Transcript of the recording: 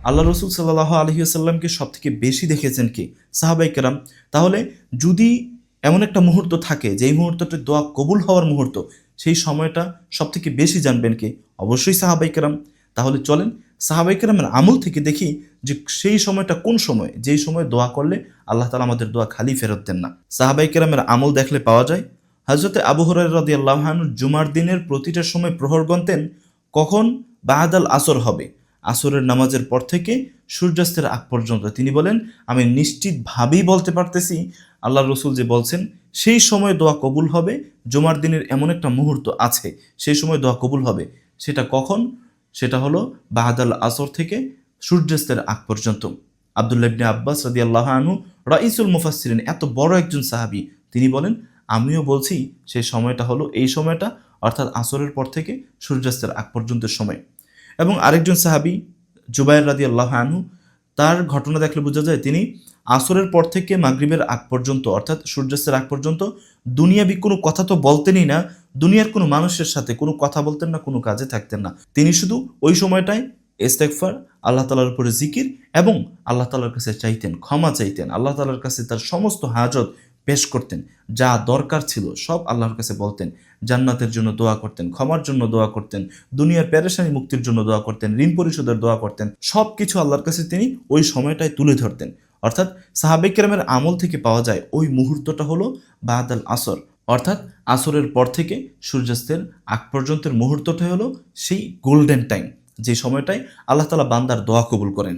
আল্লাহ রসুল সাল্লাল্লাহু আলাইহি ওয়াসাল্লামকে সব থেকে বেশি দেখেছেন কে? সাহাবায়ে কেরাম। তাহলে যদি এমন একটা মুহূর্ত থাকে যেই মুহূর্তটা দোয়া কবুল হওয়ার মুহূর্ত, সেই সময়টা সব থেকে বেশি জানবেন কে? অবশ্যই সাহাবায়ে কেরাম। তাহলে চলেন সাহাবায়ে কেরামের আমল থেকে দেখি যে সেই সময়টা কোন সময়, যেই সময় দোয়া করলে আল্লাহ তাআলা আমাদের দোয়া খালি ফেরত দেন না। সাহাবায়ে কেরামের আমল দেখলে পাওয়া যায়, হযরতে আবু হুরায়রা রাদিয়াল্লাহু আনহু জুমার দিনের প্রতিটা সময় প্রহর গুনতেন কখন? বাদাল আসর হবে, আসরের নামাজের পর থেকে সূর্যাস্তের আগ পর্যন্ত। তিনি বলেন, আমি নিশ্চিতভাবেই বলতে পারতেছি আল্লাহ রসুল যে বলছেন সেই সময় দোয়া কবুল হবে। জুমার দিনের এমন একটা মুহূর্ত আছে, সেই সময় দোয়া কবুল হবে। সেটা কখন? সেটা হলো বাদাল আসর থেকে সূর্যাস্তের আগ পর্যন্ত। আব্দুল্লাহ ইবনে আব্বাস রাদিয়াল্লাহু আনহু রাইসুল মুফাসসিরিন, এত বড় একজন সাহাবী, তিনি বলেন, আমিও বলছি সেই সময়টা হলো এই সময়টা, অর্থাৎ আসরের পর থেকে সূর্যাস্তের আগ পর্যন্ত সময়। এবং আরেকজন সাহাবী জুবাইর রাদিয়াল্লাহু আনহু, তার ঘটনা দেখলে বোঝা যায় তিনি আসরের পর থেকে মাগরিবের আগ পর্যন্ত, অর্থাৎ সূর্যাস্তের আগ পর্যন্ত দুনিয়াবি কোনো কথা তো বলতেনই না, দুনিয়ার কোনো মানুষের সাথে কোনো কথা বলতেন না, কোনো কাজে থাকতেন না। তিনি শুধু ওই সময়টায় ইস্তেগফার, আল্লাহ তাআলার উপরে জিকির এবং আল্লাহ তাআলার কাছে চাইতেন, ক্ষমা চাইতেন, আল্লাহ তাআলার কাছে তার সমস্ত হাজত পেশ করতেন, যা দরকার ছিল সব আল্লাহর কাছে বলতেন, জান্নাতের জন্য দোয়া করতেন, ক্ষমার জন্য দোয়া করতেন, দুনিয়ার পেরেশানি মুক্তির জন্য দোয়া করতেন, ঋণ পরিশোধের দোয়া করতেন, সব কিছু আল্লাহর কাছে তিনি ওই সময়টায় তুলে ধরতেন। অর্থাৎ সাহাবায়ে কেরামের আমল থেকে পাওয়া যায় ওই মুহূর্তটা হলো বাদাল আসর, অর্থাৎ আসরের পর থেকে সূর্যাস্তের আগ পর্যন্তের মুহূর্তটা হলো সেই গোল্ডেন টাইম, যে সময়টায় আল্লাহ তাআলা বান্দার দোয়া কবুল করেন।